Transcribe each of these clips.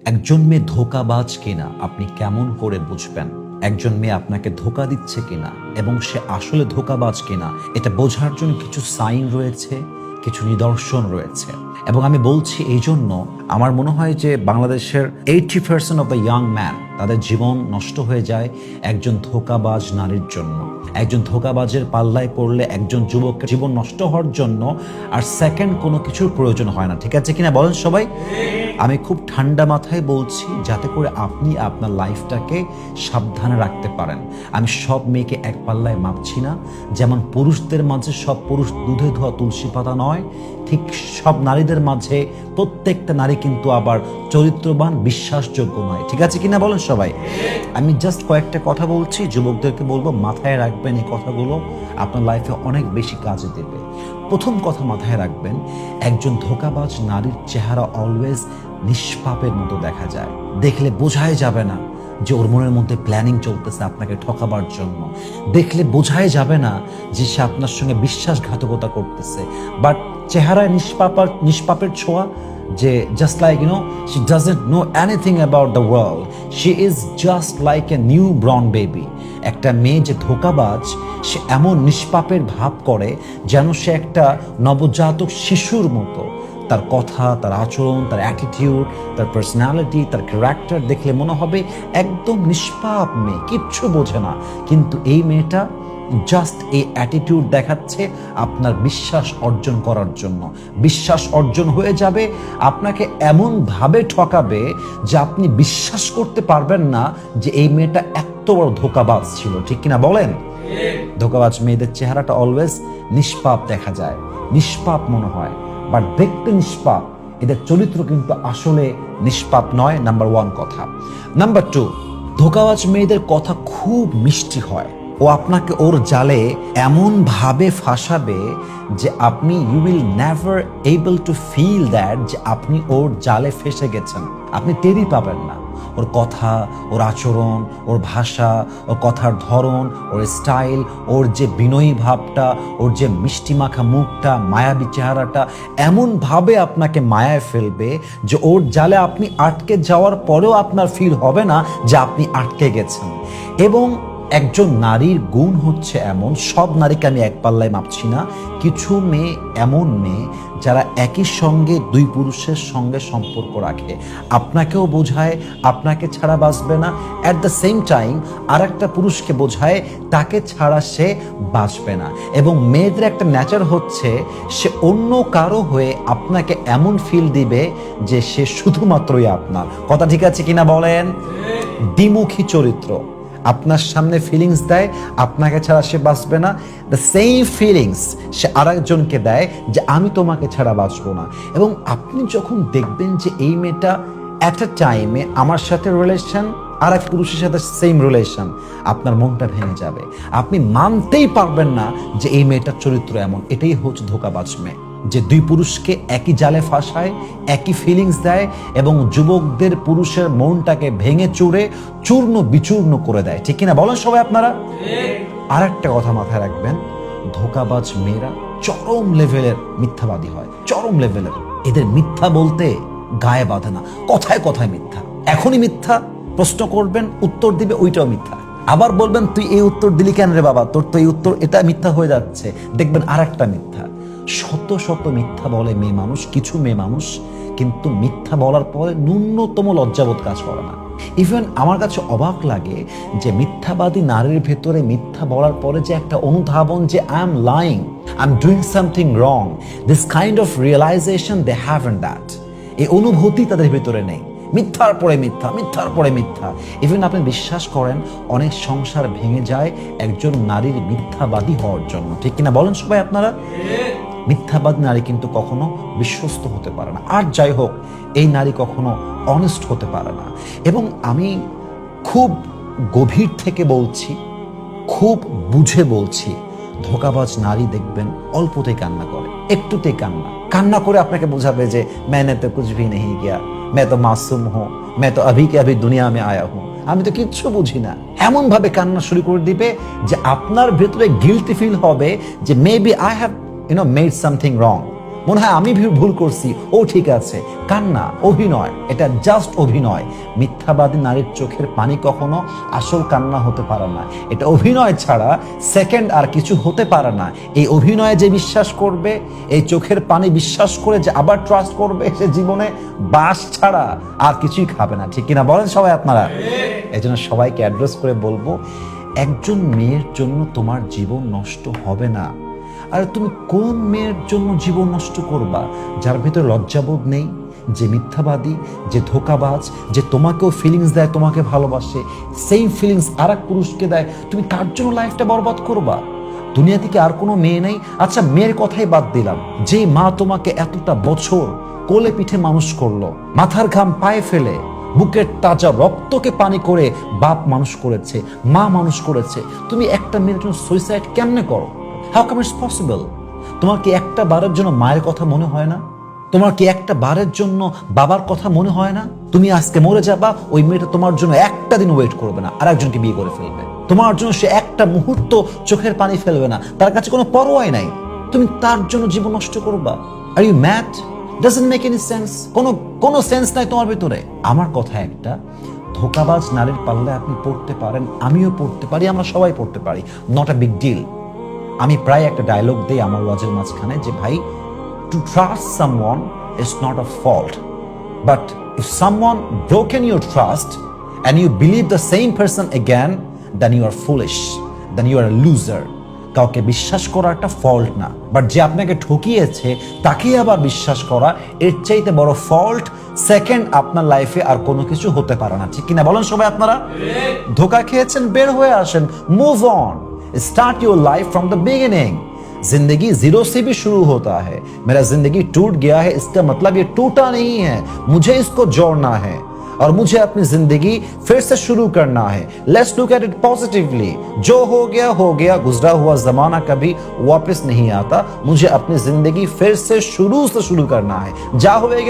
একজন মেয়ে ধোঁকাবাজ কিনা আপনি কেমন করে বুঝবেন? একজন মেয়ে আপনাকে ধোঁকা দিচ্ছে কিনা এবং সে আসলে ধোঁকাবাজ কিনা এটা বোঝার জন্য কিছু সাইন রয়েছে, কিছু নিদর্শন রয়েছে। এবং আমি বলছি এই জন্য, আমার মনে হয় যে বাংলাদেশের 80% অফ দ্য ইয়াং ম্যান তাদের জীবন নষ্ট হয়ে যায় একজন ধোঁকাবাজ নারীর জন্য। একজন ধোঁকাবাজের পাল্লায় পড়লে একজন যুবকের জীবন নষ্ট হওয়ার জন্য আর সেকেন্ড কোনো কিছুর প্রয়োজন হয় না। ঠিক আছে কিনা বলেন সবাই? আমি খুব ঠান্ডা মাথায় বলছি যাতে করে আপনি আপনার লাইফটাকে সাবধানে রাখতে পারেন। আমি সব মেয়েকে এক পাল্লায় মাপছি না। যেমন পুরুষদের মাঝে সব পুরুষ দুধে ধোয়া তুলসী পাতা নয়, ঠিক সব নারীদের মাঝে প্রত্যেকটা নারী কিন্তু আবার চরিত্রবান, বিশ্বাসযোগ্য নয়। ঠিক আছে কিনা বলেন সবাই? আমি জাস্ট কয়েকটা কথা বলছি, যুবকদেরকে বলবো মাথায় রাখবেন এই কথাগুলো, আপনার লাইফে অনেক বেশি কাজে দেবে। প্রথম কথা মাথায় রাখবেন, একজন ধোঁকাবাজ নারীর চেহারা অলওয়েজ নিষ্পাপের মতো দেখা যায়। দেখলে বোঝাই যাবে না যে ওর মনের মধ্যে প্ল্যানিং চলতেছে আপনাকে ঠকাবার জন্য। দেখলে বোঝাই যাবে না যে সে আপনার সঙ্গে বিশ্বাসঘাতকতা করতেছে। বাট চেহারায় নিষ্পাপের ছোঁয়া, যে just like she doesn't know anything about the world, she is just like a new born baby. একটা মেয়ে যে ধোঁকাবাজ, সে এমন নিষ্পাপের ভাব করে যেন সে একটা নবজাতক শিশুর মতো। তার কথা, তার আচরণ, তার অ্যাটিটিউড, তার পার্সোনালিটি, তার ক্যারেক্টার দেখলে মনে হবে একদম নিষ্পাপ মেয়ে, কিচ্ছু বোঝে না। কিন্তু এই মেয়েটা জাস্ট এই অ্যাটিটিউড দেখাচ্ছে আপনার বিশ্বাস অর্জন করার জন্য। বিশ্বাস অর্জন হয়ে যাবে, আপনাকে এমনভাবে ঠকাবে যে আপনি বিশ্বাস করতে পারবেন না যে এই মেয়েটা এত বড় ধোঁকাবাজ ছিল। ঠিক কিনা বলেন? ধোঁকাবাজ মেয়েদের চেহারাটা অলওয়েজ নিষ্পাপ দেখা যায়, নিষ্পাপ মনে হয়, বাট দেখতে নিষ্পাপ, এদের চরিত্র কিন্তু আসলে নিষ্পাপ নয়। নাম্বার ওয়ান কথা। নাম্বার টু, ধোঁকাবাজ মেয়েদের কথা খুব মিষ্টি হয়। ও আপনাকে ওর জালে এমন ভাবে ফাঁসাবে যে আপনি you will never able to feel that যে আপনি ওর জালে ফেসে গেছেন। আপনি টেরই পাবেন না। ওর কথা, ওর আচরণ, ওর ভাষা, ওর কথার ধরন, ওর স্টাইল, ওর যে বিনয়ী ভাবটা, ওর যে মিষ্টি মাখা মুখটা, মায়াবী চেহারাটা এমনভাবে আপনাকে মায়ায় ফেলবে যে ওর জালে আপনি আটকে যাওয়ার পরেও আপনার ফিল হবে না যে আপনি আটকে গেছেন। এবং একজন নারীর গুণ হচ্ছে এমন, সব নারীকে আমি এক পাল্লায় মাপছি না, কিছু মেয়ে এমন মেয়ে যারা একই সঙ্গে দুই পুরুষের সঙ্গে সম্পর্ক রাখে, আপনাকেও বোঝায় আপনাকে ছাড়া বাঁচবে না, অ্যাট দ্য সেম টাইম আর একটা পুরুষকে বোঝায় তাকে ছাড়া সে বাঁচবে না। এবং মেয়েদের একটা নেচার হচ্ছে সে অন্য কারো হয়ে আপনাকে এমন ফিল দিবে যে সে শুধুমাত্রই আপনার। কথা ঠিক আছে কিনা বলেন? দ্বিমুখী চরিত্র। আপনার সামনে ফিলিংস দেয় আপনাকে ছাড়া সে বাঁচবে না, দ্য সেম ফিলিংস সে আরেকজনকে দেয় যে আমি তোমাকে ছাড়া বাঁচবো না। এবং আপনি যখন দেখবেন যে এই মেয়েটা অ্যাট আ টাইমে আমার সাথে রিলেশন, আর এক পুরুষের সাথে সেম রিলেশন, আপনার মনটা ভেঙে যাবে। আপনি মানতেই পারবেন না যে এই মেয়েটার চরিত্র এমন। এটাই হচ্ছে ধোঁকাবাজ মেয়ে, যে দুই পুরুষকে একই জালে ফাঁসায়, একই ফিলিংস দেয় এবং যুবকদের, পুরুষের মনটাকে ভেঙে চুরে চূর্ণ বিচূর্ণ করে দেয়। ঠিক কিনা বলেন সবাই আপনারা? আর একটা কথা মাথায় রাখবেন, ধোঁকাবাজ মেয়েরা চরম লেভেলের মিথ্যাবাদী হয়, চরম লেভেলের। এদের মিথ্যা বলতে গায়ে বাঁধে না, কথায় কথায় মিথ্যা। এখনই মিথ্যা, প্রশ্ন করবেন উত্তর দিবে ওইটাও মিথ্যা। আবার বলবেন তুই এই উত্তর দিলি কেন রে বাবা, তোর তো এই উত্তর, এটা মিথ্যা হয়ে যাচ্ছে, দেখবেন আর একটা মিথ্যা। শত শত মিথ্যা বলে মেয়ে মানুষ, কিছু মেয়ে মানুষ, কিন্তু মিথ্যা বলার পরে ন্যূনতম লজ্জাবোধ কাজ করে না। ইভেন আমার কাছে অবাক লাগে যে মিথ্যাবাদী নারীর ভেতরে মিথ্যা বলার পরে যে একটা অনুধাবন যে I am lying, I am doing something wrong, this kind of realization they have in that. এই অনুভূতি তাদের ভেতরে নেই। মিথ্যার পরে মিথ্যা, মিথ্যার পরে মিথ্যা। ইভেন আপনি বিশ্বাস করেন অনেক সংসার ভেঙে যায় একজন নারীর মিথ্যাবাদী হওয়ার জন্য। ঠিক কিনা বলেন সবাই আপনারা? মিথ্যাবাদী নারী কিন্তু কখনো বিশ্বস্ত হতে পারে না। আর যাই হোক, এই নারী কখনো অনেস্ট হতে পারে না। এবং আমি খুব গভীর থেকে বলছি, খুব বুঝে বলছি, ধোঁকাবাজ নারী দেখবেন অল্পতেই কান্না করে, একটুতেই কান্না করে আপনাকে বোঝাবে যে मैंने तो कुछ भी नहीं किया, मैं तो मासूम हूं, मैं तो अभी के अभी दुनिया में आया हूं, আমি তো কিচ্ছু বুঝি না। এমন ভাবে কান্না শুরু করে দিবে যে আপনার ভেতরে গিল্টি ফিল হবে যে maybe I have made something wrong, মনে হয় আমি ভুল করছি, ও ঠিক আছে। কান্না অভিনয়, এটা জাস্ট অভিনয়। মিথ্যাবাদী নারীর চোখের পানি কখনো আসল কান্না হতে পারে না। এটা অভিনয় ছাড়া সেকেন্ড আর কিছু হতে পারে না। এই অভিনয়ে যে বিশ্বাস করবে, এই চোখের পানি বিশ্বাস করে যে আবার ট্রাস্ট করবে, সে জীবনে বাস ছাড়া আর কিছুই খাবে না। ঠিক কিনা বলেন সবাই আপনারা? এই জন্য সবাইকে অ্যাড্রেস করে বলবো, একজন মেয়ের জন্য তোমার জীবন নষ্ট হবে না। আর তুমি কোন মেয়ের জন্য জীবন নষ্ট করবা? যার ভিতরে লজ্জাবোধ নেই, যে মিথ্যাবাদী, যে ধোঁকাবাজ, যে তোমাকেও ফিলিংস দেয়, তোমাকে ভালোবাসে, সেম ফিলিংস আর এক পুরুষকে দেয়, তুমি তার জন্য লাইফটা বরবাদ করবা? দুনিয়া থেকে আর কোনো মেয়ে নেই? আচ্ছা, মেয়ের কথাই বাদ দিলাম, যে মা তোমাকে এতটা বছর কোলে পিঠে মানুষ করলো, মাথার ঘাম পায়ে ফেলে, বুকের তাজা রক্তকে পানি করে বাপ মানুষ করেছে, মা মানুষ করেছে, তুমি একটা মেয়ের জন্য সুইসাইড কেমনে করো? How come it's possible? তোমার কি একটা বারের জন্য মায়ের কথা মনে হয় না? তোমার কি একটা বারের জন্য বাবার কথা মনে হয় না? তুমি আজকে মরে যাবা, ওই মেয়েটা তোমার জন্য একটা দিন ওয়েট করবে না, আর একজনকে বিয়ে করে ফেলবে। তোমার জন্য সে একটা মুহূর্ত চোখের পানি ফেলবে না, তার কাছে কোনো পরোয়াই নাই। তুমি তার জন্য জীবন নষ্ট করবা? Are you mad? Doesn't make any sense. কোনো সেন্স নাই তোমার ভিতরে। আমার কথা একটা, ধোঁকাবাজ নারীর পাল্লায় আপনি পড়তে পারেন, আমিও পড়তে পারি, আমরা সবাই পড়তে পারি, নট আ বিগ ডিল। আমি প্রায় একটা ডায়লগ দিই আমার ওয়াজের মাঝখানে যে, ভাই, to trust someone is not a fault, but if someone broken your trust and you believe the same person again, then you are foolish, then you are a loser. কাউকে বিশ্বাস করা একটা ফল্ট না, বাট যে আপনাকে ঠকিয়েছে তাকে আবার বিশ্বাস করা, এর চাইতে বড় ফল্ট সেকেন্ড আপনার লাইফে আর কোনো কিছু হতে পারে না। ঠিক কিনা বলেন সবাই আপনারা? ধোকা খেয়েছেন, বের হয়ে আসেন, move on, start your life from the beginning. जिंदगी जीरो से भी शुरू होता है। मेरा जिंदगी टूट गया है, इसका मतलब ये टूटा नहीं है, मुझे इसको जोड़ना है और मुझे अपनी जिंदगी फिर से शुरू करना है। Let's look at it positively. जो हो गया, गुजरा हुआ जमाना कभी वापस नहीं आता। मुझे अपनी जिंदगी फिर से शुरू करना है। যা হয়ে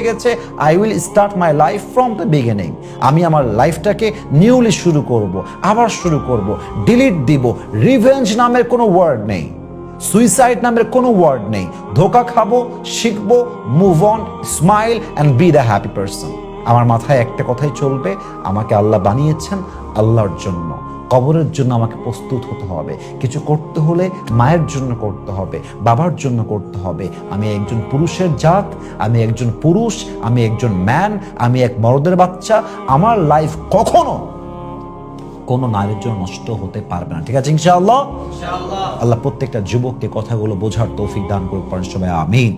গেছে, I will start my life from the beginning. আমি আমার লাইফটাকে নিউলি শুরু করব, আবার শুরু করব, ডিলিট দিব। রিভেঞ্জ নামের কোনো ওয়ার্ড নেই, সুইসাইড নামের কোনো ওয়ার্ড নেই। ধোকা খাবো, শিখবো, move on, smile and B the happy person. আমার মাথায় একটা কথাই চলবে, আমাকে আল্লাহ বানিয়েছেন আল্লাহর জন্য। কবরের জন্য আমাকে প্রস্তুত হতে হবে। কিছু করতে হলে মায়ের জন্য করতে হবে, বাবার জন্য করতে হবে। আমি একজন পুরুষের জাত, আমি একজন পুরুষ, আমি একজন ম্যান, আমি এক মর্দের বাচ্চা। আমার লাইফ কখনো কোনো নারীর জন্য নষ্ট হতে পারবে না। ঠিক আছে ইনশাআল্লাহ? আল্লাহ প্রত্যেকটা যুবককে কথাগুলো বোঝার তৌফিক দান করুক, সবাই আমিন।